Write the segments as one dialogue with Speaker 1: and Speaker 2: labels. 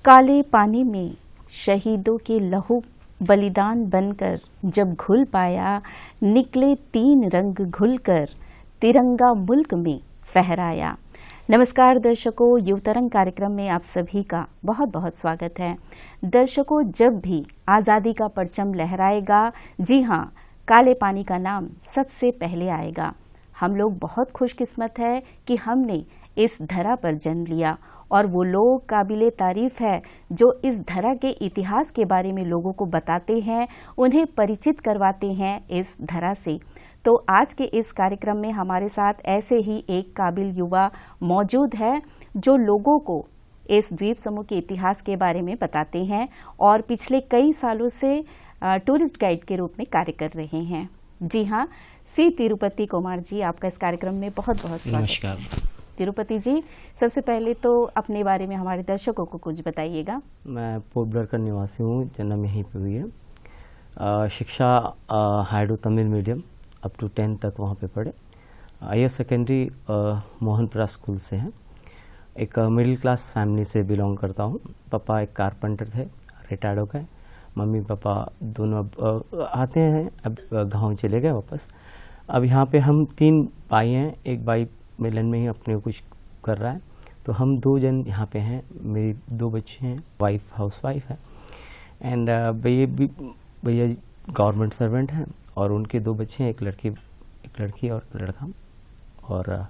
Speaker 1: काले पानी में शहीदों के लहू बलिदान बनकर जब घुल पाया, निकले 3 रंग घुलकर तिरंगा मुल्क में फहराया। नमस्कार दर्शकों, युव तरंग कार्यक्रम में आप सभी का बहुत बहुत स्वागत है। दर्शकों, जब भी आज़ादी का परचम लहराएगा, जी हाँ, काले पानी का नाम सबसे पहले आएगा। हम लोग बहुत खुशकिस्मत है कि हमने इस धरा पर जन्म लिया और वो लोग काबिले तारीफ है जो इस धरा के इतिहास के बारे में लोगों को बताते हैं, उन्हें परिचित करवाते हैं इस धरा से। तो आज के इस कार्यक्रम में हमारे साथ ऐसे ही एक काबिल युवा मौजूद है जो लोगों को इस द्वीप समूह के इतिहास के बारे में बताते हैं और पिछले कई सालों से टूरिस्ट गाइड के रूप में कार्य कर रहे हैं। जी हाँ, सी तिरुपति कुमार जी, आपका इस कार्यक्रम में बहुत बहुत स्वागत।
Speaker 2: नमस्कार
Speaker 1: तिरुपति जी, सबसे पहले तो अपने बारे में हमारे दर्शकों को कुछ बताइएगा।
Speaker 2: मैं पोर्ट ब्लेयर का निवासी हूँ, जन्म यहीं पे हुई है। शिक्षा हाइडो तमिल मीडियम अप टू 10 तक वहाँ पे पढ़े। हायर सेकेंडरी मोहनपुरा स्कूल से है। एक मिडिल क्लास फैमिली से बिलोंग करता हूँ। पापा एक कारपेंटर थे, रिटायर्ड हो गए। मम्मी पापा दोनों अब आते हैं, अब गाँव चले गए वापस। अब यहाँ पे हम 3 भाई हैं। एक भाई मिलन में ही अपने कुछ कर रहा है, तो हम 2 जन यहाँ पे हैं। मेरी 2 बच्चे हैं, वाइफ हाउसवाइफ है एंड भैया गवर्नमेंट सर्वेंट हैं और उनके 2 बच्चे हैं, एक लड़की और लड़का। और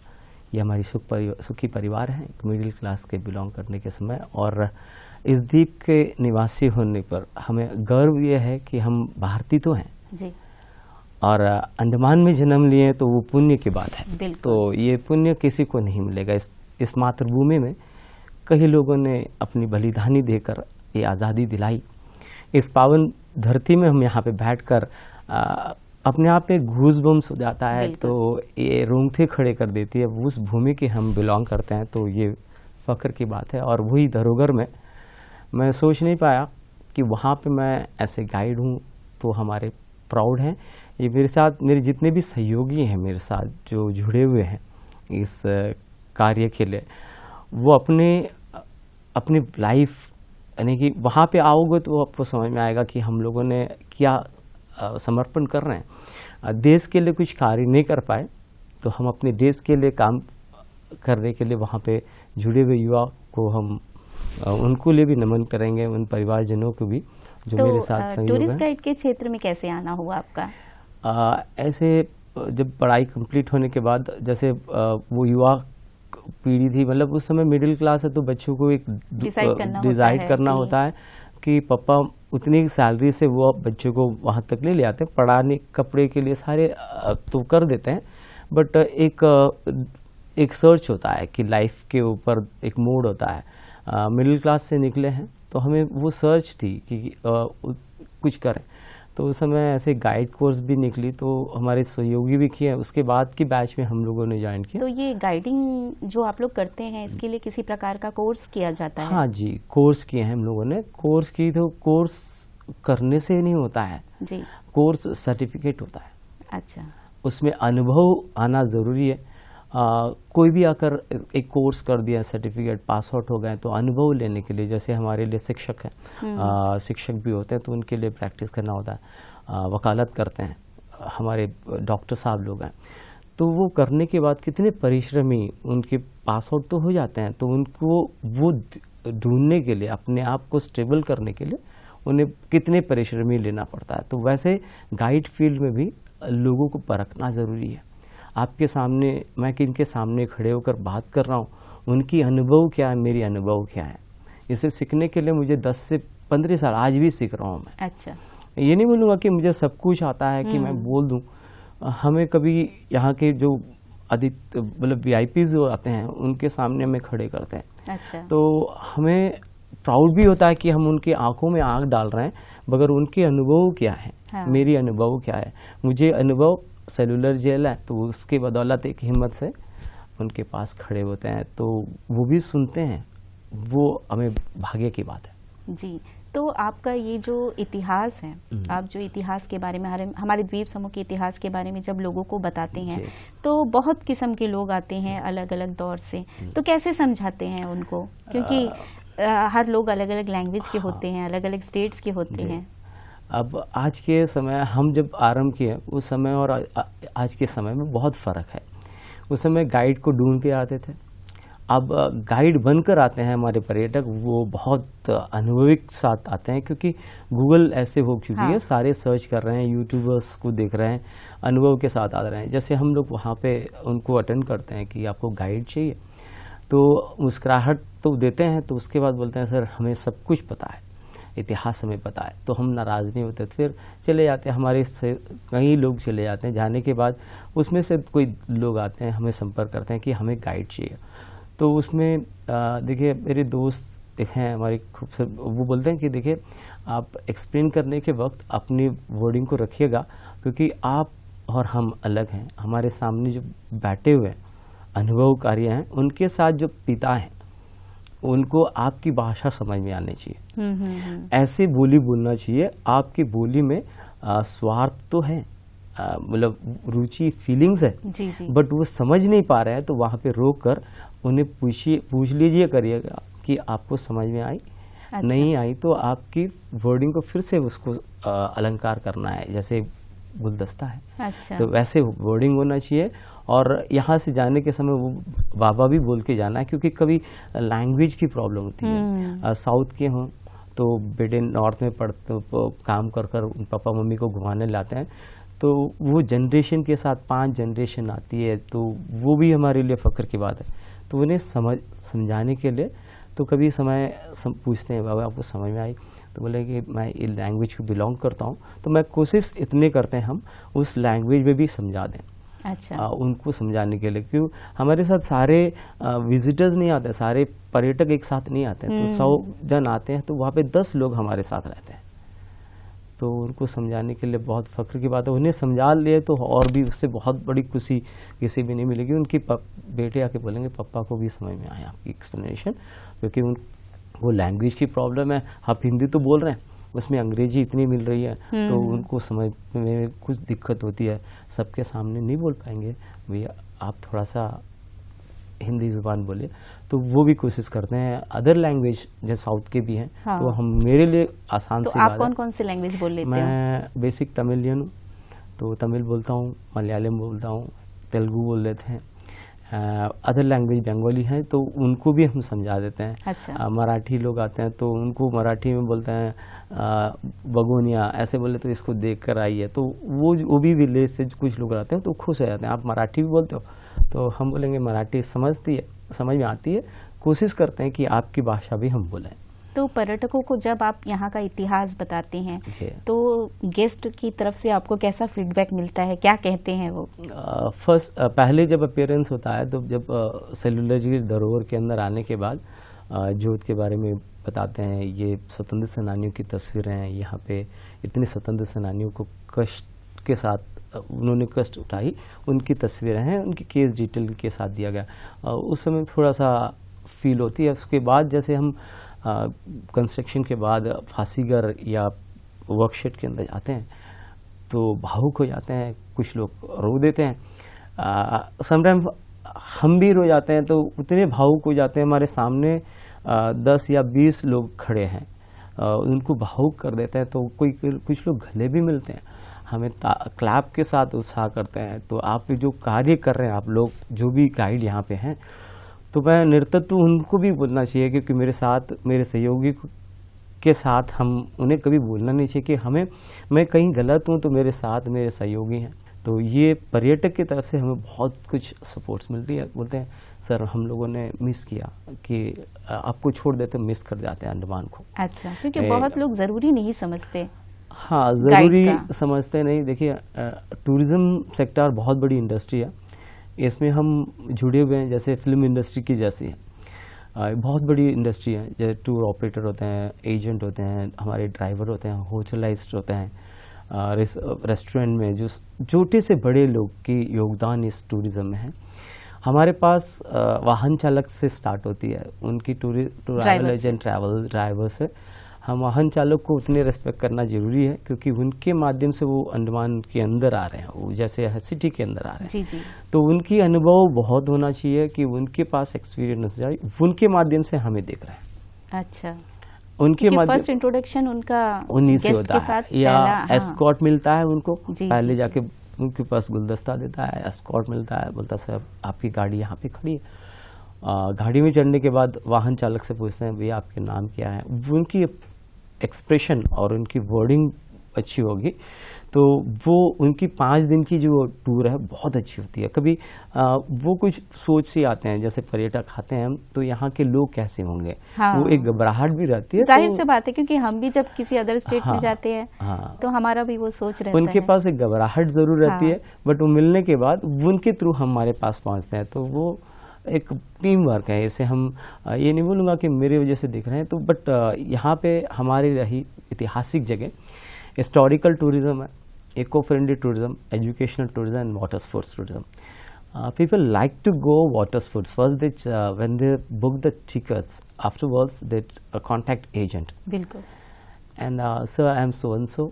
Speaker 2: ये हमारी सुखी परिवार है, एक मिडिल क्लास के बिलोंग करने के समय। और इस द्वीप के निवासी होने पर हमें गर्व ये है कि हम भारतीय तो हैं
Speaker 1: जी,
Speaker 2: और अंडमान में जन्म लिए तो वो पुण्य की बात है। तो ये पुण्य किसी को नहीं मिलेगा। इस मातृभूमि में कई लोगों ने अपनी बलिदानी देकर ये आज़ादी दिलाई। इस पावन धरती में हम यहाँ पे बैठकर अपने आप में गूज़बम्स हो जाता है, तो ये रोंगटे खड़े कर देती है। उस भूमि के हम बिलोंग करते हैं, तो ये फ़ख्र की बात है। और वही धरोहर में मैं सोच नहीं पाया कि वहाँ पे मैं ऐसे गाइड हूँ, तो हमारे प्राउड हैं। ये मेरे साथ मेरे जितने भी सहयोगी हैं, मेरे साथ जो जुड़े हुए हैं इस कार्य के लिए, वो अपनी लाइफ, यानी कि वहाँ पे आओगे तो आपको समझ में आएगा कि हम लोगों ने क्या समर्पण कर रहे हैं। देश के लिए कुछ कार्य नहीं कर पाए, तो हम अपने देश के लिए काम करने के लिए वहाँ पे जुड़े हुए युवा को हम उनको लिए भी नमन करेंगे, उन परिवारजनों को भी जो
Speaker 1: तो
Speaker 2: मेरे साथ सहयोग हैं।
Speaker 1: टूरिस्ट गाइड के क्षेत्र में कैसे आना हुआ आपका?
Speaker 2: ऐसे जब पढ़ाई कंप्लीट होने के बाद, जैसे वो युवा पीढ़ी थी, मतलब उस समय मिडिल क्लास है, तो बच्चों को एक डिसाइड करना होता है कि पापा उतनी सैलरी से वो बच्चों को वहाँ तक ले आते हैं, पढ़ाने कपड़े के लिए सारे तो कर देते हैं, बट एक सर्च होता है कि लाइफ के ऊपर एक मोड होता है। मिडिल क्लास से निकले हैं, तो हमें वो सर्च थी कि कुछ करें। तो उस समय ऐसे गाइड कोर्स भी निकली, तो हमारे सहयोगी भी किए। उसके बाद की बैच में हम लोगों ने ज्वाइन किया।
Speaker 1: तो ये गाइडिंग जो आप लोग करते हैं, इसके लिए किसी प्रकार का कोर्स किया जाता है?
Speaker 2: हाँ जी, कोर्स किए हैं हम लोगों ने। कोर्स की तो कोर्स करने से नहीं होता है
Speaker 1: जी, कोर्स
Speaker 2: सर्टिफिकेट होता है।
Speaker 1: अच्छा, उसमें
Speaker 2: अनुभव आना ज़रूरी है। कोई भी आकर एक कोर्स कर दिया, सर्टिफिकेट पास आउट हो गए, तो अनुभव लेने के लिए, जैसे हमारे लिए शिक्षक हैं, शिक्षक भी होते हैं, तो उनके लिए प्रैक्टिस करना होता है। वकालत करते हैं, हमारे डॉक्टर साहब लोग हैं, तो वो करने के बाद कितने परिश्रमी उनके पास आउट तो हो जाते हैं, तो उनको वो ढूंढने के लिए, अपने आप को स्टेबल करने के लिए उन्हें कितने परिश्रमी लेना पड़ता है। तो वैसे गाइड फील्ड में भी लोगों को परखना ज़रूरी है। आपके सामने, मैं किनके सामने खड़े होकर बात कर रहा हूँ, उनकी अनुभव क्या है, मेरी अनुभव क्या है। इसे सीखने के लिए मुझे 10 से 15 साल आज भी सीख रहा हूँ मैं।
Speaker 1: अच्छा,
Speaker 2: ये नहीं बोलूँगा कि मुझे सब कुछ आता है कि मैं बोल दूँ। हमें कभी यहाँ के जो मतलब VIPs जो आते हैं, उनके सामने हमें खड़े करते हैं।
Speaker 1: अच्छा,
Speaker 2: तो हमें प्राउड भी होता है कि हम उनकी आंखों में आंख डाल रहे हैं, मगर उनके अनुभव क्या है, हाँ। मेरी अनुभव क्या है। मुझे अनुभव सेलुलर जेल है, तो उसके बदौलत एक हिम्मत से उनके पास खड़े होते हैं, तो वो भी सुनते हैं। वो हमें भाग्य की बात है
Speaker 1: जी। तो आपका ये जो इतिहास है, आप जो इतिहास के बारे में, हमारे द्वीप समूह के इतिहास के बारे में जब लोगों को बताते हैं, तो बहुत किस्म के लोग आते हैं अलग अलग दौर से, तो कैसे समझाते हैं उनको? क्योंकि हर लोग अलग अलग लैंग्वेज के होते हैं, अलग अलग स्टेट्स के होते हैं।
Speaker 2: अब आज के समय हम जब आरंभ किए उस समय और आज के समय में बहुत फ़र्क है। उस समय गाइड को ढूंढ के आते थे, अब गाइड बनकर आते हैं हमारे पर्यटक, वो बहुत अनुभवी साथ आते हैं क्योंकि गूगल ऐसे हो चुकी है, सारे सर्च कर रहे हैं, यूट्यूबर्स को देख रहे हैं, अनुभव के साथ आ रहे हैं। जैसे हम लोग वहाँ पे उनको अटेंड करते हैं कि आपको गाइड चाहिए, तो मुस्कुराहट तो देते हैं, तो उसके बाद बोलते हैं सर हमें सब कुछ पता है, इतिहास हमें पता है, तो हम नाराज़ नहीं होते, फिर चले जाते हैं। हमारे से कई लोग चले जाते हैं, जाने के बाद उसमें से कोई लोग आते हैं, हमें संपर्क करते हैं कि हमें गाइड चाहिए। तो उसमें देखिए मेरे दोस्त एक हैं हमारे खूबसूरत, वो बोलते हैं कि देखिए आप एक्सप्लेन करने के वक्त अपनी वर्डिंग को रखिएगा, क्योंकि आप और हम अलग हैं। हमारे सामने जो बैठे हुए अनुभवकारी हैं, उनके साथ जो पिता हैं, उनको आपकी भाषा समझ में आनी चाहिए, ऐसी बोली बोलना चाहिए। आपकी बोली में स्वार्थ तो है, मतलब रुचि फीलिंग्स है,
Speaker 1: जी जी,
Speaker 2: बट वो समझ नहीं पा रहे हैं, तो वहाँ पे रोक कर उन्हें पूछ लीजिए करिएगा कि आपको समझ में आई। अच्छा। नहीं आई तो आपकी वर्डिंग को फिर से उसको अलंकार करना है, जैसे गुलदस्ता है। अच्छा। तो वैसे वर्डिंग होना चाहिए। और यहाँ से जाने के समय वो बाबा भी बोल के जाना है, क्योंकि कभी लैंग्वेज की प्रॉब्लम होती है। साउथ के हों तो बेटे नॉर्थ में पढ़ते काम कर कर पापा मम्मी को घुमाने लाते हैं, तो वो जनरेशन के साथ 5 जनरेशन आती है, तो वो भी हमारे लिए फ़ख्र की बात है। तो उन्हें समझाने के लिए तो कभी पूछते हैं बाबा आपको समझ में आई, तो बोले कि मैं इस लैंग्वेज को बिलोंग करता हूँ, तो मैं कोशिश इतने करते हैं हम उस लैंग्वेज में भी समझा दें। अच्छा। उनको समझाने के लिए, क्यों हमारे साथ सारे विजिटर्स नहीं आते, सारे पर्यटक एक साथ नहीं आते हैं, तो 100 जन आते हैं, तो वहाँ पे 10 लोग हमारे साथ रहते हैं, तो उनको समझाने के लिए बहुत फ़ख्र की बात है। उन्हें समझा लिए तो और भी उससे बहुत बड़ी खुशी किसी भी नहीं मिलेगी। उनकी बेटे आके बोलेंगे पापा को भी समझ में आया आपकी एक्सप्लेनेशन, क्योंकि वो लैंग्वेज की प्रॉब्लम है। आप हिंदी तो बोल रहे हैं, उसमें अंग्रेजी इतनी मिल रही है, तो उनको समझ में कुछ दिक्कत होती है, सबके सामने नहीं बोल पाएंगे, भैया आप थोड़ा सा हिंदी ज़ुबान बोलिए। तो वो भी कोशिश करते हैं। अदर लैंग्वेज जैसे साउथ के भी हैं, हाँ। तो हम मेरे लिए आसान सी बात है।
Speaker 1: आप कौन कौन सी लैंग्वेज बोल लेते हैं?
Speaker 2: मैं बेसिक तमिलियन हूँ, तो तमिल बोलता हूँ, मलयालम बोलता हूँ, तेलुगु बोल लेते हैं। अदर लैंग्वेज बंगाली हैं, तो उनको भी हम समझा देते हैं। अच्छा। मराठी लोग आते हैं, तो उनको मराठी में बोलते हैं बगोनिया, ऐसे बोले तो इसको देख कर आई है, तो वो भी विलेज से कुछ लोग आते हैं, तो खुश हो जाते हैं। आप मराठी भी बोलते हो, तो हम बोलेंगे मराठी समझ में आती है, कोशिश करते हैं कि आपकी भाषा भी हम बोलें।
Speaker 1: तो पर्यटकों को जब आप यहाँ का इतिहास बताते हैं, तो गेस्ट की तरफ से आपको कैसा फीडबैक मिलता है, क्या कहते हैं वो?
Speaker 2: पहले जब अपीयरेंस होता है, तो जब सेलुलॉजी धरोहर के अंदर आने के बाद जोत के बारे में बताते हैं, ये स्वतंत्र सेनानियों की तस्वीरें हैं, यहाँ पे इतने स्वतंत्र सेनानियों को कष्ट के साथ उन्होंने कष्ट उठाई, उनकी तस्वीरें हैं, उनकी केस डिटेल के साथ दिया गया। उस समय थोड़ा सा फील होती है। उसके बाद जैसे हम कंस्ट्रक्शन के बाद फांसीगर या वर्कशेड के अंदर जाते हैं, तो भावुक हो जाते हैं, कुछ लोग रो देते हैं, समटाइम हम भी रो जाते हैं, तो उतने भावुक हो जाते हैं। हमारे सामने 10 या 20 लोग खड़े हैं, उनको भावुक कर देते हैं, तो कुछ लोग गले भी मिलते हैं, हमें क्लैप के साथ उत्साह करते हैं। तो आप जो कार्य कर रहे हैं, आप लोग जो भी गाइड यहाँ पे हैं, तो मैं नेतृत्व उनको भी बोलना चाहिए, क्योंकि मेरे सहयोगी के साथ हम उन्हें कभी बोलना नहीं चाहिए कि मैं कहीं गलत हूँ, तो मेरे साथ मेरे सहयोगी हैं। तो ये पर्यटक की तरफ से हमें बहुत कुछ सपोर्ट्स मिलती है। बोलते हैं सर हम लोगों ने मिस किया, कि आपको छोड़ देते मिस कर जाते हैं अंडमान को।
Speaker 1: अच्छा, क्योंकि बहुत लोग ज़रूरी नहीं समझते।
Speaker 2: हाँ, ज़रूरी समझते नहीं। देखिए टूरिज़्म सेक्टर बहुत बड़ी इंडस्ट्री है, इसमें हम जुड़े हुए हैं, जैसे फिल्म इंडस्ट्री की जैसी है, बहुत बड़ी इंडस्ट्री है। जैसे टूर ऑपरेटर होते हैं, एजेंट होते हैं, हमारे ड्राइवर होते हैं, होटलाइज्ड होते हैं, रेस्टोरेंट में जो छोटे से बड़े लोग की योगदान इस टूरिज़्म में है। हमारे पास वाहन चालक से स्टार्ट होती है, उनकी ट्रैवल एजेंट, ट्रैवल ड्राइवर से। हम वाहन चालक को उतने रेस्पेक्ट करना जरूरी है, क्योंकि उनके माध्यम से वो अंडमान के अंदर आ रहे हैं, वो जैसे सिटी के अंदर आ रहे हैं। जी जी। तो उनकी अनुभव बहुत होना चाहिए कि उनके पास एक्सपीरियंस जाए, उनके माध्यम से हमें देख रहे हैं।
Speaker 1: अच्छा,
Speaker 2: उनके
Speaker 1: फर्स्ट इंट्रोडक्शन उनका
Speaker 2: उन्हीं से
Speaker 1: गेस्ट
Speaker 2: होता
Speaker 1: के
Speaker 2: है,
Speaker 1: साथ
Speaker 2: या
Speaker 1: पहला,
Speaker 2: एस्कॉर्ट मिलता है उनको,
Speaker 1: जी,
Speaker 2: पहले
Speaker 1: जी,
Speaker 2: जाके उनके पास गुलदस्ता देता है, एस्कॉर्ट मिलता है, बोलता है सर आपकी गाड़ी यहाँ पे खड़ी है। गाड़ी में चढ़ने के बाद वाहन चालक से पूछते हैं भैया आपके नाम क्या है। उनकी एक्सप्रेशन और उनकी वर्डिंग अच्छी होगी तो वो उनकी 5 दिन की जो टूर है बहुत अच्छी होती है। कभी वो कुछ सोच से आते हैं, जैसे पर्यटक आते हैं तो यहाँ के लोग कैसे होंगे,
Speaker 1: हाँ,
Speaker 2: वो एक घबराहट भी रहती है।
Speaker 1: जाहिर सी बात है, क्योंकि हम भी जब किसी अदर स्टेट
Speaker 2: हाँ,
Speaker 1: में जाते हैं
Speaker 2: हाँ,
Speaker 1: तो हमारा भी वो सोच रहता
Speaker 2: उनके
Speaker 1: है।
Speaker 2: पास एक घबराहट जरूर रहती
Speaker 1: हाँ,
Speaker 2: है, बट वो मिलने के बाद उनके थ्रू हमारे पास पहुँचते हैं तो वो एक टीम वर्क है। इसे हम ये नहीं बोलूँगा कि मेरी वजह से दिख रहे हैं तो, बट यहाँ पे हमारी रही ऐतिहासिक जगह, हिस्टोरिकल टूरिज्म है, eco friendly tourism, educational tourism and water sports tourism. People like to go water sports. First, when they book the tickets, afterwards they contact agent.
Speaker 1: बिल्कुल.
Speaker 2: And sir, I am so and so.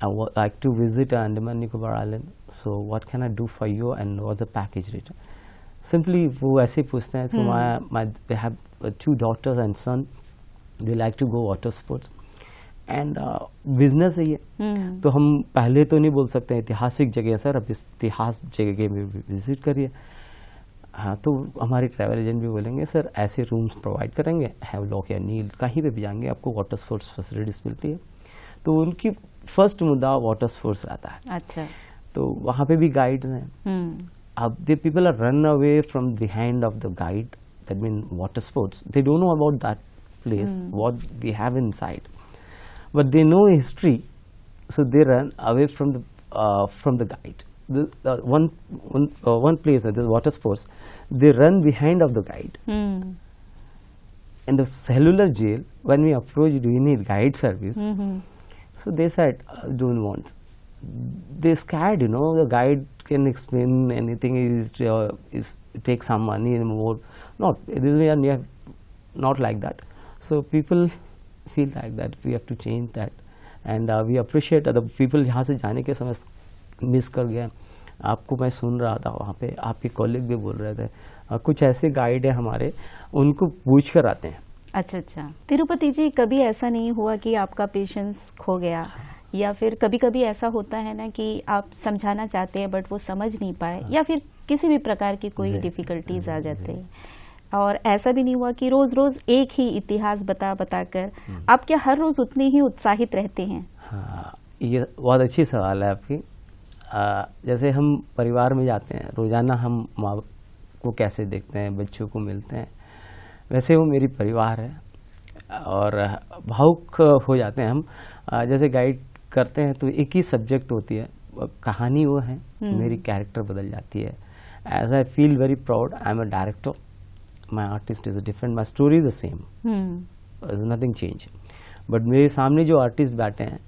Speaker 2: I would like to visit Andaman Nicobar Island. So what can I do for you and what's the package rate? Simply वो ऐसे पूछते हैं. So they have 2 daughters and son. They like to go water sports. And business है ये. तो हम पहले तो नहीं बोल सकते ऐतिहासिक जगह है सर, अब इतिहास जगह में विजिट करिए. हाँ, तो हमारे ट्रैवल एजेंट भी बोलेंगे सर ऐसे रूम्स प्रोवाइड करेंगे, हैवलॉक या नील कहीं पे भी जाएंगे आपको वाटर स्पोर्ट्स फैसिलिटीज मिलती है. तो उनकी फर्स्ट मुद्दा वाटर स्पोर्ट्स रहता है.
Speaker 1: अच्छा.
Speaker 2: तो वहाँ पे भी गाइड्स हैं. अब they people are run away from behind of the guide, that mean water sports. They don't know about that place, what we have inside. But they know history, so they run away from the guide. One place, the water sports, they run behind of the guide. In the cellular jail, when we approached, do you need guide service? So they said, don't want. They scared, the guide can explain anything. Is take some money and more. Not like that. So people feel like that we have to change that, and we appreciate the people. यहाँ से जाने के समय miss कर गए. आपको मैं सुन रहा था वहाँ पे, आपके कॉलीग भी बोल रहे थे, कुछ ऐसे गाइड है हमारे, उनको पूछ कर आते हैं. अच्छा
Speaker 1: अच्छा. तिरुपति जी, कभी ऐसा नहीं हुआ कि आपका पेशेंस खो गया, या फिर कभी कभी ऐसा होता है ना कि आप समझाना चाहते हैं बट वो समझ नहीं पाए, या फिर किसी भी प्रकार की कोई डिफिकल्टीज आ जाते हैं, और ऐसा भी नहीं हुआ कि रोज रोज एक ही इतिहास बता कर आप क्या हर रोज उतने ही उत्साहित रहते हैं?
Speaker 2: हाँ, ये बहुत अच्छी सवाल है आपकी. जैसे हम परिवार में जाते हैं, रोजाना हम माँ को कैसे देखते हैं, बच्चों को मिलते हैं, वैसे वो मेरी परिवार है और भावुक हो जाते हैं हम. जैसे गाइड करते हैं तो एक ही सब्जेक्ट होती है, कहानी वो है, मेरी कैरेक्टर बदल जाती है. As I feel very proud, I am a director. My artist is different, my story is the same. There's nothing change. But मेरे सामने जो आर्टिस्ट बैठे हैं,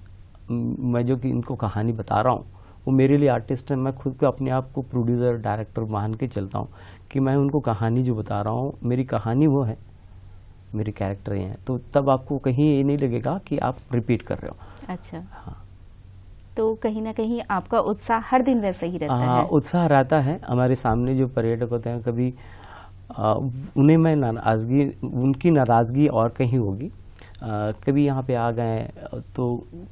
Speaker 2: मैं जो कि इनको कहानी बता रहा हूँ, वो मेरे लिए आर्टिस्ट है. मैं खुद को अपने आप को प्रोड्यूसर डायरेक्टर मान के चलता हूँ कि मैं उनको कहानी जो बता रहा हूँ, मेरी कहानी वो है, मेरी कैरेक्टर ये है. तो तब आपको कहीं ये नहीं लगेगा कि आप रिपीट कर रहे हो.
Speaker 1: अच्छा. हाँ, तो कहीं ना कहीं आपका उत्साह हर दिन वैसा ही रहता है?
Speaker 2: उत्साह रहता है. हमारे सामने जो पर्यटक होते हैं, कभी उन्हें मैं नाराज़गी, उनकी नाराज़गी और कहीं होगी. कभी यहाँ पे आ गए तो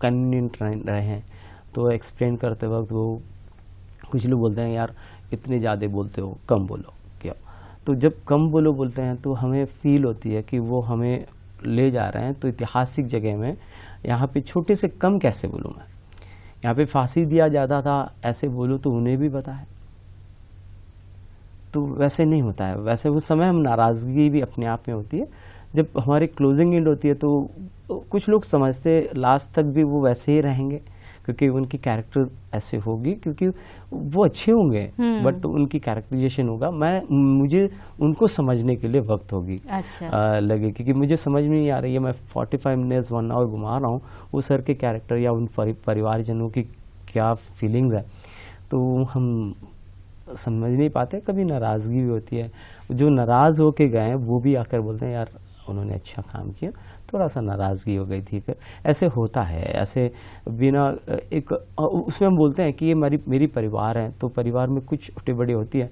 Speaker 2: कन्वीनियंट रहे हैं, तो एक्सप्लेन करते वक्त वो कुछ लोग बोलते हैं यार इतने ज़्यादा बोलते हो, कम बोलो क्या. तो जब कम बोलो बोलते हैं तो हमें फील होती है कि वो हमें ले जा रहे हैं. तो ऐतिहासिक जगह में यहाँ पे छोटे से कम कैसे बोलूँ मैं. यहाँ पे फांसी दिया जाता था, ऐसे बोलो तो उन्हें भी पता है. तो वैसे नहीं होता है. वैसे उस समय हम नाराज़गी भी अपने आप में होती है. जब हमारी क्लोजिंग एंड होती है तो कुछ लोग समझते लास्ट तक भी वो वैसे ही रहेंगे, क्योंकि उनकी कैरेक्टर ऐसे होगी, क्योंकि वो अच्छे होंगे बट उनकी कैरेक्टराइजेशन होगा. मुझे उनको समझने के लिए वक्त होगी.
Speaker 1: अच्छा.
Speaker 2: लगे क्योंकि मुझे समझ में नहीं आ रही है, मैं 45 मिनट्स 1 आवर घुमा रहा हूँ, उस सर के कैरेक्टर या उन परिवारजनों की क्या फीलिंग्स है, तो हम समझ नहीं पाते. कभी नाराज़गी भी होती है. जो नाराज़ होके गए वो भी आकर बोलते हैं यार उन्होंने अच्छा काम किया. थोड़ा सा नाराज़गी हो गई थी। फिर ऐसे होता है, ऐसे बिना एक उसमें हम बोलते हैं कि ये मेरी परिवार है, तो परिवार में कुछ छोटी बड़ी होती है,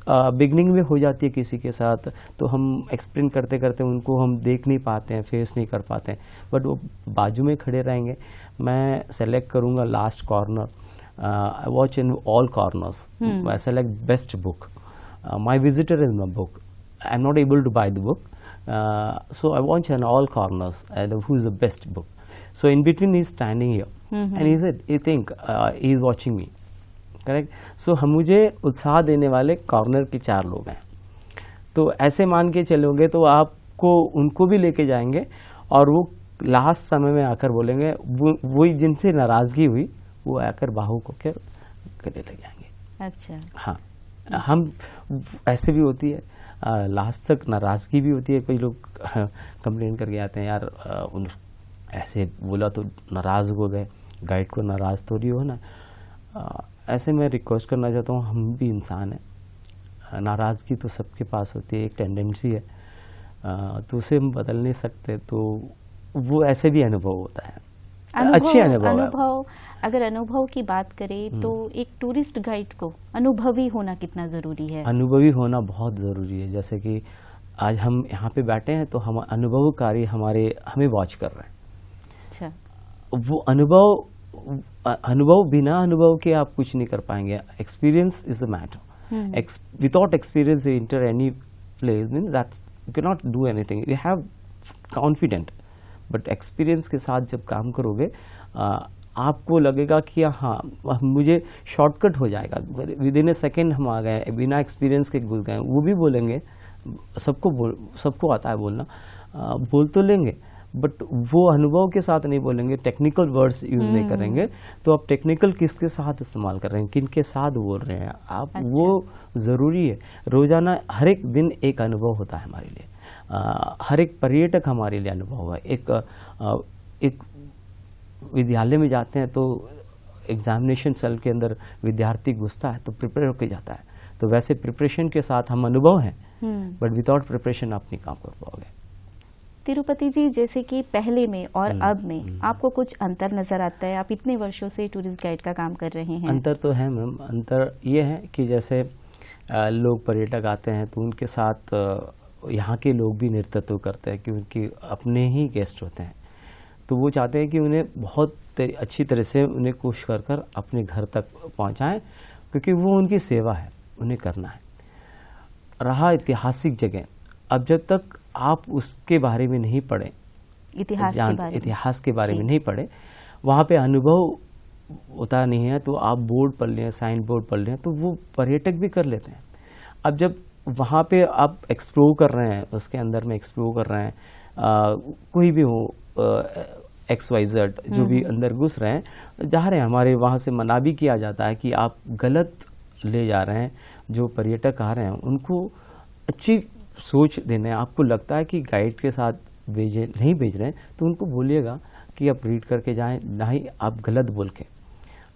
Speaker 2: बिगनिंग में हो जाती है किसी के साथ, तो हम एक्सप्लेन करते करते उनको हम देख नहीं पाते हैं, फेस नहीं कर पाते हैं, बट वो बाजू में खड़े रहेंगे। मैं सेलेक्ट करूँगा last corner, I watch in all corners, I select best book, my visitor is my book, I am not able to buy the book, so I watch in all corners and who is the best book. So in between he's standing here, and he said, he think he is watching me, correct? So हम मुझे उत्साह देने वाले corner के 4 लोग हैं, तो ऐसे मान के चलोगे तो आपको उनको भी लेके जाएंगे, और वो लास्ट समय में आकर बोलेंगे, वही जिनसे नाराज़गी हुई वो आकर बाहू को क्या गले लग जाएंगे।
Speaker 1: अच्छा,
Speaker 2: हाँ, हम ऐसे भी होती है, लास्ट तक नाराज़गी भी होती है। कोई लोग कंप्लेन करके आते हैं, यार उन ऐसे बोला तो नाराज़ हो गए, गाइड को नाराज़ तो नहीं हो ना। ऐसे मैं रिक्वेस्ट करना चाहता हूँ, हम भी इंसान हैं, नाराज़गी तो सबके पास होती है, एक टेंडेंसी है, तो उसे हम बदल नहीं सकते, तो वो ऐसे भी अनुभव होता है, अच्छे अनुभव।
Speaker 1: अगर अनुभव की बात करें तो एक टूरिस्ट गाइड को अनुभवी होना कितना ज़रूरी है? अनुभवी
Speaker 2: होना बहुत ज़रूरी है। जैसे कि आज हम यहाँ पे बैठे हैं तो हम अनुभवकारी हमें वॉच कर रहे हैं।
Speaker 1: अच्छा,
Speaker 2: वो अनुभव बिना अनुभव के आप कुछ नहीं कर पाएंगे। Experience is the matter. Without experience you enter any place mean that you can not do anything. You have confident, but experience के साथ जब काम करोगे आपको लगेगा कि हाँ मुझे शॉर्टकट हो जाएगा, विद इन ए सेकेंड हम आ गए, बिना एक्सपीरियंस के घुस गए। वो भी बोलेंगे, सबको आता है बोलना, बोल तो लेंगे, बट वो अनुभव के साथ नहीं बोलेंगे, टेक्निकल वर्ड्स यूज नहीं करेंगे। तो आप टेक्निकल किसके साथ इस्तेमाल कर रहे हैं, किन के साथ बोल रहे हैं आप, अच्छा। वो ज़रूरी है। रोजाना हर एक दिन एक अनुभव होता है हमारे लिए, हर एक पर्यटक हमारे लिए अनुभव है। एक विद्यालय में जाते हैं तो एग्जामिनेशन सेल के अंदर विद्यार्थी घुसता है तो प्रिपेयर होकर जाता है, तो वैसे प्रिपरेशन के साथ हम अनुभव हैं, बट विदाउट प्रिपरेशन आप नहीं काम कर पाओगे।
Speaker 1: तिरुपति जी, जैसे कि पहले में और अब में आपको कुछ अंतर नजर आता है? आप इतने वर्षों से टूरिस्ट गाइड का काम कर रहे हैं।
Speaker 2: अंतर तो है मैम। अंतर ये है कि जैसे लोग पर्यटक आते हैं तो उनके साथ यहाँ के लोग भी नेतृत्व करते हैं, कि उनके अपने ही गेस्ट होते हैं, तो वो चाहते हैं कि उन्हें बहुत अच्छी तरह से उन्हें कोशिश कर अपने घर तक पहुँचाएं, क्योंकि वो उनकी सेवा है, उन्हें करना है। रहा ऐतिहासिक जगह, अब जब तक आप उसके बारे में नहीं पढ़े, इतिहास के बारे में नहीं पढ़े, वहाँ पे अनुभव होता नहीं है, तो आप बोर्ड पढ़ लें, साइन बोर्ड पढ़ लें, तो वो पर्यटक भी कर लेते हैं। अब जब वहाँ पे आप एक्सप्लोर कर रहे हैं, उसके अंदर में एक्सप्लोर कर रहे हैं, कोई भी हो XYZ जो भी अंदर घुस रहे हैं, जा रहे हैं, हमारे वहाँ से मना भी किया जाता है कि आप गलत ले जा रहे हैं। जो पर्यटक आ रहे हैं उनको अच्छी सोच देना है। आपको लगता है कि गाइड के साथ नहीं भेज रहे हैं, तो उनको बोलिएगा कि आप रीड करके जाएं, ना ही आप गलत बोल के।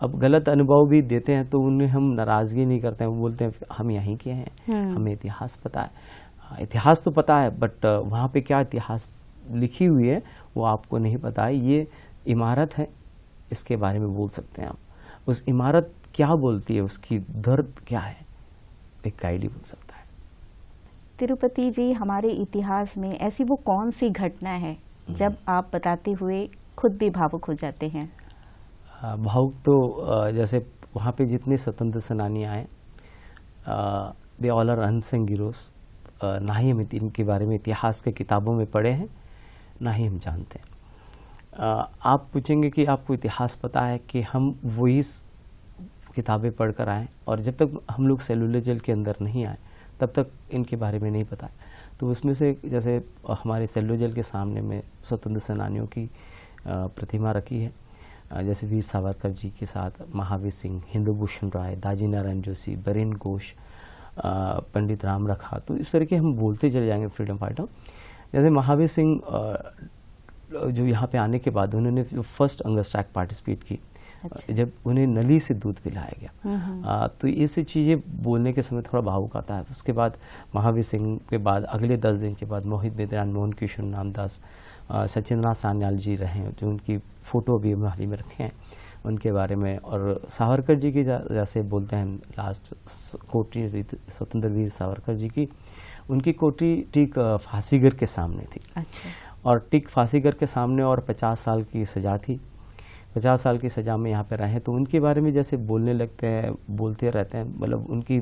Speaker 2: अब गलत अनुभव भी देते हैं तो उन्हें हम नाराज़गी नहीं करते हैं, वो बोलते हैं हम यहीं के हैं, हमें इतिहास पता है। इतिहास तो पता है, बट वहाँ पे क्या इतिहास लिखी हुई है वो आपको नहीं पता है। ये इमारत है, इसके बारे में बोल सकते हैं आप। उस इमारत क्या बोलती है, उसकी दर्द क्या है, एक गाइड ही बोल सकता है।
Speaker 1: तिरुपति जी, हमारे इतिहास में ऐसी वो कौन सी घटना है जब आप बताते हुए खुद भी भावुक हो जाते हैं?
Speaker 2: भावुक तो जैसे वहाँ पे जितने स्वतंत्र सेनानी आए, they all are unsung heroes. ना ही हम इनके बारे में इतिहास के किताबों में पढ़े हैं, ना ही हम जानते हैं। आप पूछेंगे कि आपको इतिहास पता है, कि हम वही किताबें पढ़ कर आए, और जब तक हम लोग सेलुलर जेल के अंदर नहीं आए तब तक इनके बारे में नहीं पता। तो उसमें से जैसे हमारे सेलुलर जेल के सामने में स्वतंत्र सेनानियों की प्रतिमा रखी है, जैसे वीर सावरकर जी के साथ महावीर सिंह, हिंदू भूषण राय, दाजी नारायण जोशी, बरेन घोष, पंडित राम रखा। तो इस तरह के हम बोलते चले जाएंगे फ्रीडम फाइटर। जैसे महावीर सिंह जो यहाँ पे आने के बाद उन्होंने जो फर्स्ट अंगर स्ट्राइक पार्टिसिपेट की,
Speaker 1: अच्छा।
Speaker 2: जब उन्हें नली से दूध पिलाया गया। तो ऐसी चीज़ें बोलने के समय थोड़ा भावुक आता है। उसके बाद महावीर सिंह के बाद अगले 10 दिन के बाद मोहित बेदरान, मोहन किशोर नामदास, सचिंद्रनाथ सान्याल जी रहे, जो उनकी फ़ोटो भी हम हाल ही में रखे हैं उनके बारे में। और सावरकर जी की जैसे बोलते हैं, लास्ट कोठी स्वतंत्र वीर सावरकर जी की, उनकी कोठी ठीक फांसीगर के सामने थी।
Speaker 1: अच्छा।
Speaker 2: और ठीक फांसीगर के सामने, और 50 साल की सज़ा थी। 50 साल की सज़ा में यहाँ पे रहे, तो उनके बारे में जैसे बोलने लगते हैं, बोलते रहते हैं, मतलब उनकी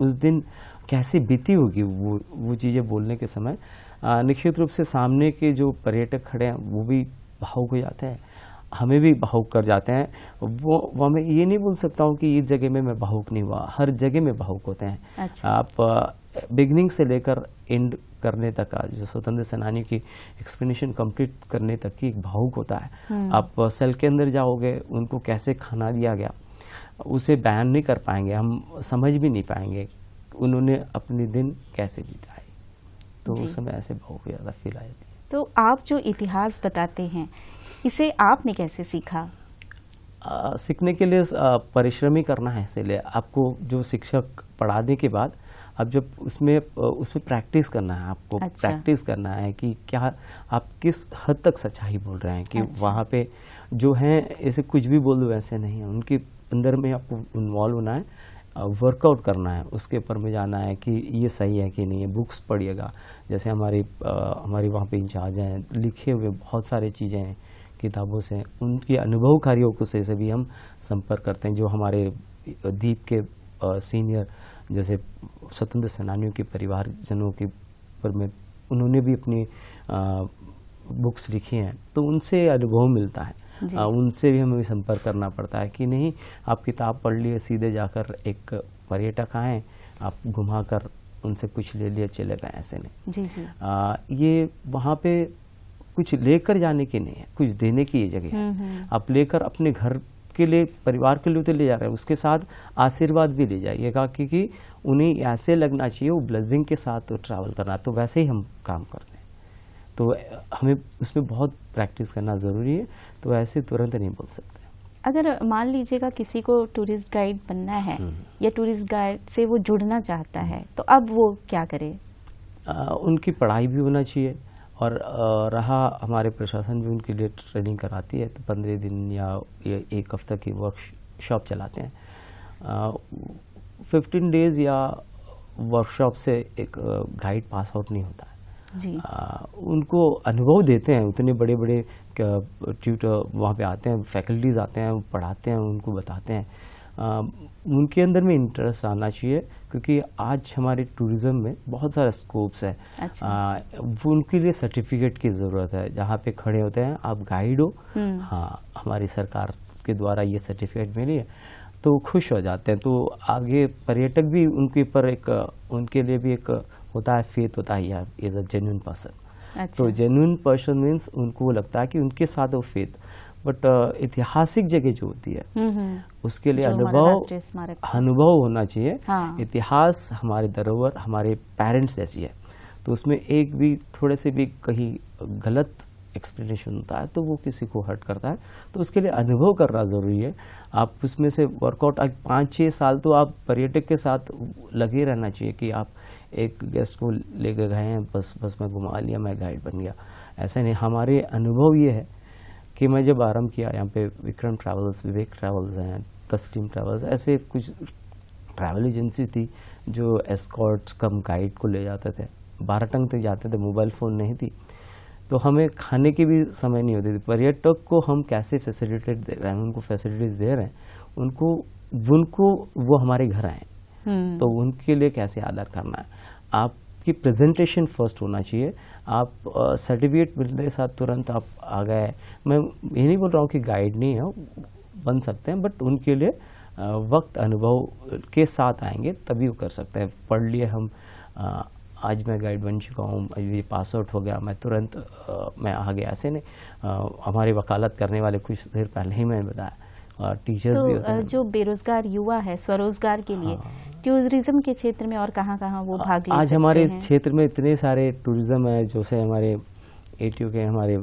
Speaker 2: उस दिन कैसी बीती होगी वो चीज़ें बोलने के समय। निश्चित रूप से सामने के जो पर्यटक खड़े हैं वो भी भावुक हो जाते हैं, हमें भी भावुक कर जाते हैं। वो मैं ये नहीं बोल सकता हूँ कि इस जगह में मैं भावुक नहीं हुआ, हर जगह में भावुक होते हैं।
Speaker 1: अच्छा।
Speaker 2: आप बिगनिंग से लेकर एंड करने तक का जो स्वतंत्र सेनानी की एक्सप्लेनेशन कंप्लीट करने तक की भावुक होता है। आप सेल के अंदर जाओगे, उनको कैसे खाना दिया गया उसे बयान नहीं कर पाएंगे, हम समझ भी नहीं पाएंगे उन्होंने अपने दिन कैसे बिताए। तो उस समय ऐसे भावुक ज़्यादा फील आ जाती है।
Speaker 1: तो आप जो इतिहास बताते हैं, इसे आपने कैसे सीखा?
Speaker 2: सीखने के लिए परिश्रम ही करना है। इसलिए आपको जो शिक्षक पढ़ाने के बाद अब जब उसमें प्रैक्टिस करना है, आपको
Speaker 1: अच्छा।
Speaker 2: प्रैक्टिस करना है कि क्या आप किस हद तक सच्चाई बोल रहे हैं, कि
Speaker 1: अच्छा।
Speaker 2: वहाँ पे जो हैं ऐसे कुछ भी बोल दो वैसे नहीं है, उनके अंदर में आपको इन्वॉल्व होना है, वर्कआउट करना है, उसके ऊपर में जाना है कि ये सही है कि नहीं है। बुक्स पढ़िएगा, जैसे हमारी वहाँ पे इंचार्ज हैं, लिखे हुए बहुत सारी चीज़ें हैं किताबों से, उनकी अनुभवकारियों को से भी हम संपर्क करते हैं। जो हमारे दीप के सीनियर जैसे स्वतंत्र सेनानियों के परिवारजनों के ऊपर में उन्होंने भी अपनी बुक्स लिखी हैं, तो उनसे अनुभव मिलता है। उनसे भी हमें संपर्क करना पड़ता है कि नहीं आप किताब पढ़ लिए, सीधे जाकर एक पर्यटक आए, आप घुमा कर उनसे कुछ ले लिए चले गए, ऐसे नहीं।
Speaker 1: जी जी।
Speaker 2: ये वहाँ पे कुछ लेकर जाने की नहीं है, कुछ देने की ये जगह है। आप लेकर अपने घर के लिए, परिवार के लिए तो ले जा रहे हैं, उसके साथ आशीर्वाद भी ले जाइएगा, क्योंकि उन्हें ऐसे लगना चाहिए वो ब्लेसिंग के साथ ट्रैवल करना। तो वैसे ही हम काम करते हैं, तो हमें उसमें बहुत प्रैक्टिस करना ज़रूरी है, तो ऐसे तुरंत नहीं बोल सकते।
Speaker 1: अगर मान लीजिएगा किसी को टूरिस्ट गाइड बनना है या टूरिस्ट गाइड से वो जुड़ना चाहता है, तो अब वो क्या करे?
Speaker 2: उनकी पढ़ाई भी होना चाहिए, और रहा हमारे प्रशासन भी उनके लिए ट्रेनिंग कराती है, तो 15 दिन या 1 हफ्ता की वर्कशॉप चलाते हैं। 15 डेज या वर्कशॉप से एक गाइड पास आउट नहीं होता है
Speaker 1: जी।
Speaker 2: उनको अनुभव देते हैं, उतने बड़े बड़े ट्यूटर वहाँ पे आते हैं, फैकल्टीज आते हैं, पढ़ाते हैं, उनको बताते हैं। उनके अंदर में इंटरेस्ट आना चाहिए, क्योंकि आज हमारे टूरिज्म में बहुत सारा स्कोप्स है।
Speaker 1: अच्छा।
Speaker 2: वो उनके लिए सर्टिफिकेट की ज़रूरत है, जहाँ पे खड़े होते हैं आप गाइड हो, हाँ हमारी सरकार के द्वारा ये सर्टिफिकेट मिली है, तो खुश हो जाते हैं। तो आगे पर्यटक भी उनके ऊपर एक, उनके लिए भी एक होता है, फेथ होता है, यार इज अ जेन्युइन पर्सन। तो जेन्युइन पर्सन मीन्स उनको लगता है कि उनके साथ वो फेथ। बट ऐतिहासिक जगह जो होती है उसके लिए अनुभव होना चाहिए।
Speaker 1: हाँ।
Speaker 2: इतिहास हमारे धरोहर, हमारे पेरेंट्स जैसी है, तो उसमें एक भी थोड़े से भी कहीं गलत एक्सप्लेनेशन होता है तो वो किसी को हर्ट करता है, तो उसके लिए अनुभव करना ज़रूरी है। आप उसमें से वर्कआउट 5-6 साल तो आप पर्यटक के साथ लगे रहना चाहिए, कि आप एक गेस्ट को लेकर गए हैं, बस मैं घुमा लिया, मैं गाइड बन गया, ऐसा नहीं। हमारे अनुभव ये है कि मैं जब आरंभ किया यहाँ पे, विक्रम ट्रैवल्स, विवेक ट्रैवल्स हैं, तस्लीम ट्रैवल्स, ऐसे कुछ ट्रैवल एजेंसी थी जो एस्कॉर्ट्स कम गाइड को ले जाते थे, 12 टंग तक जाते थे, मोबाइल फ़ोन नहीं थी, तो हमें खाने की भी समय नहीं होती थी। पर्यटक को हम कैसे फैसिलिटेट दे रहे हैं, उनको फैसिलिटीज़ दे रहे हैं, उनको वो हमारे घर आए, तो उनके लिए कैसे आदर करना है। आपकी प्रेजेंटेशन फर्स्ट होना चाहिए। आप सर्टिफिकेट मिलने के साथ तुरंत आप आ गए, मैं ये नहीं बोल रहा हूँ कि गाइड नहीं है, बन सकते हैं, बट उनके लिए वक्त अनुभव के साथ आएंगे तभी वो कर सकते हैं। पढ़ लिए हम, आज मैं गाइड बन चुका हूँ, ये पास आउट हो गया, मैं तुरंत मैं आ गया, ऐसे नहीं। हमारी वकालत करने वाले कुछ देर पहले ही मैंने बताया, टीचर्स
Speaker 1: तो
Speaker 2: भी होते हैं।
Speaker 1: जो बेरोजगार युवा है, स्वरोजगार के लिए टूरिज्म के क्षेत्र में और कहाँ वो भाग ले
Speaker 2: आज
Speaker 1: सकते
Speaker 2: हमारे
Speaker 1: हैं?
Speaker 2: क्षेत्र में इतने सारे टूरिज्म है, जैसे हमारे ATU के हमारे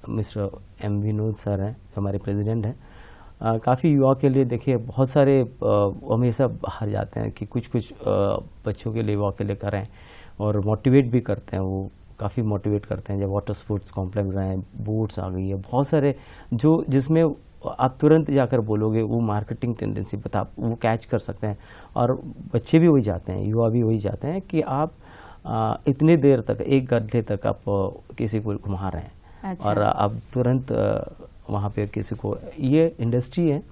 Speaker 2: मिस्टर M विनोद सर हैं, हमारे प्रेसिडेंट हैं, काफ़ी युवा के लिए देखिए बहुत सारे हमेशा बाहर जाते हैं कि कुछ बच्चों के लिए युवा के लिए करें और मोटिवेट भी करते हैं, वो काफ़ी मोटिवेट करते हैं। जब वाटर स्पोर्ट्स कॉम्प्लेक्स हैं, बोट्स आ गई है, बहुत सारे जिसमें आप तुरंत जाकर बोलोगे वो मार्केटिंग टेंडेंसी वो कैच कर सकते हैं। और बच्चे भी वही जाते हैं, युवा भी वही जाते हैं कि आप इतनी देर तक 1 घंटे तक आप किसी को घुमा रहे हैं। अच्छा। और आप तुरंत वहाँ पे किसी को, ये इंडस्ट्री है,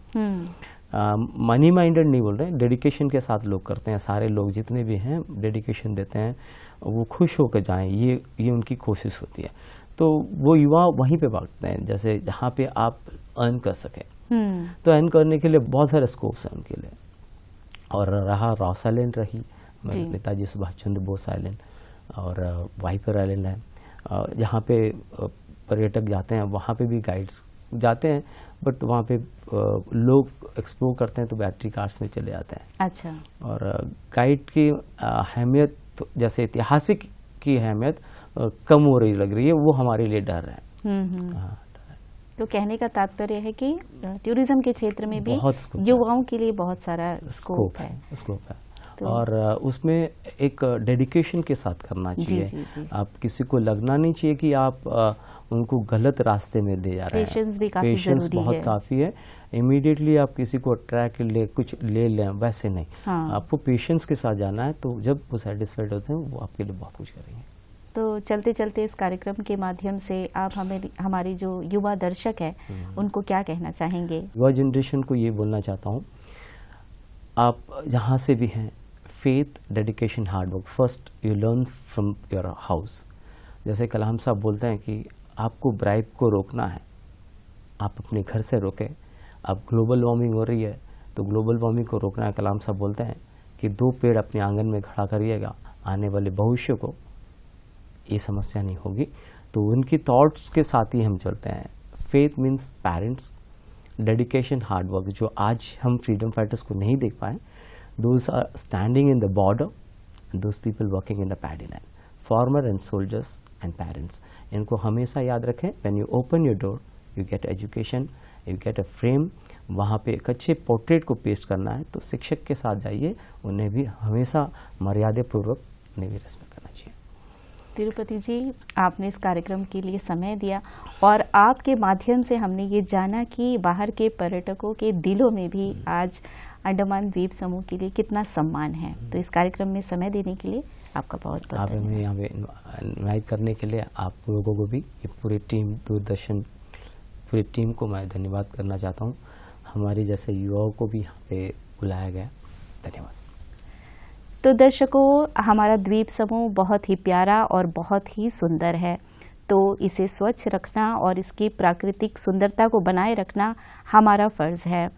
Speaker 2: मनी माइंडेड नहीं बोल रहे हैं, डेडिकेशन के साथ लोग करते हैं। सारे लोग जितने भी हैं डेडिकेशन देते हैं, वो खुश होकर जाएं, ये उनकी कोशिश होती है। तो वो युवा वहीं पे भागते हैं, जैसे जहाँ पे आप अर्न कर सकें। तो अर्न करने के लिए बहुत सारे स्कोप्स हैं उनके लिए। और रहा रॉस आइलैंड रही, नेताजी सुभाष चंद्र बोस आइलैंड, और वाइपर आइलैंड है, जहाँ पे पर्यटक जाते हैं, वहाँ पे भी गाइड्स जाते हैं, बट वहाँ पे लोग एक्सप्लोर करते हैं तो बैटरी कार्स में चले जाते हैं। अच्छा। और गाइड की अहमियत, जैसे ऐतिहासिक की अहमियत कम हो रही लग रही है, वो हमारे लिए डर है।
Speaker 1: तो कहने का तात्पर्य है कि टूरिज्म के क्षेत्र में भी युवाओं के लिए बहुत सारा स्कोप है। तो और उसमें एक डेडिकेशन के साथ करना चाहिए। जी। आप किसी को लगना नहीं चाहिए कि आप उनको गलत रास्ते में दे जा रहे हैं। पेशेंस भी काफी जरूरी है। बहुत काफी है। इमीडिएटली आप किसी को अट्रैक्ट कुछ ले लें, वैसे नहीं। आपको पेशेंस के साथ जाना है, तो जब वो सेटिस्फाइड होते हैं वो आपके लिए बहुत कुछ करेंगे। तो चलते चलते इस कार्यक्रम के माध्यम से आप हमारी जो युवा दर्शक है उनको क्या कहना चाहेंगे? युवा जनरेशन को ये बोलना चाहता हूँ, आप जहाँ से भी हैं, faith, dedication, hard work, first you learn from your house. जैसे कलाम साहब बोलते हैं कि आपको ब्राइब को रोकना है, आप अपने घर से रोकें। अब ग्लोबल वार्मिंग हो रही है, तो ग्लोबल वार्मिंग को रोकना है। कलाम साहब बोलते हैं कि 2 पेड़ अपने आंगन में खड़ा करिएगा, आने वाले भविष्य को ये समस्या नहीं होगी। तो उनकी थॉट्स के साथ ही हम चलते हैं। Faith means parents, dedication, hard work, जो आज हम फ्रीडम फाइटर्स को नहीं देख पाए, those are standing in the border, those people working in the paddy land, farmer and soldiers and parents. इनको हमेशा याद रखें। When you open your door, you get education, you get a frame. वहाँ पे एक अच्छे पोर्ट्रेट को paste करना है, तो शिक्षक के साथ जाइए, उन्हें भी हमेशा मर्यादापूर्वक उन्हें भी रेस्पेक्ट करना चाहिए। तिरुपति जी, आपने इस कार्यक्रम के लिए समय दिया और आपके माध्यम से हमने ये जाना कि बाहर के पर्यटकों के दिलों में भी आज अंडमान द्वीप समूह के लिए कितना सम्मान है। तो इस कार्यक्रम में समय देने के लिए आपका बहुत बहुत धन्यवाद। हमें यहाँ पे इन्वाइट करने के लिए आप लोगों को भी, पूरी टीम, दूरदर्शन पूरी टीम को मैं धन्यवाद करना चाहता हूँ। हमारे जैसे युवाओं को भी यहाँ पे बुलाया गया, धन्यवाद। तो दर्शकों, हमारा द्वीप समूह बहुत ही प्यारा और बहुत ही सुंदर है, तो इसे स्वच्छ रखना और इसकी प्राकृतिक सुंदरता को बनाए रखना हमारा फर्ज है।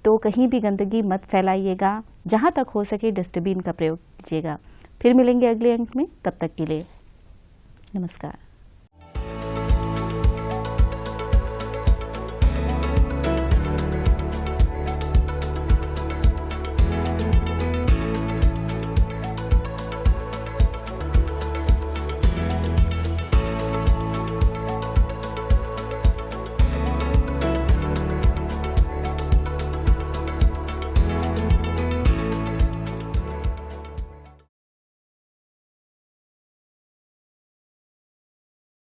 Speaker 1: तो कहीं भी गंदगी मत फैलाइएगा, जहाँ तक हो सके डस्टबिन का प्रयोग कीजिएगा। फिर मिलेंगे अगले अंक में, तब तक के लिए नमस्कार।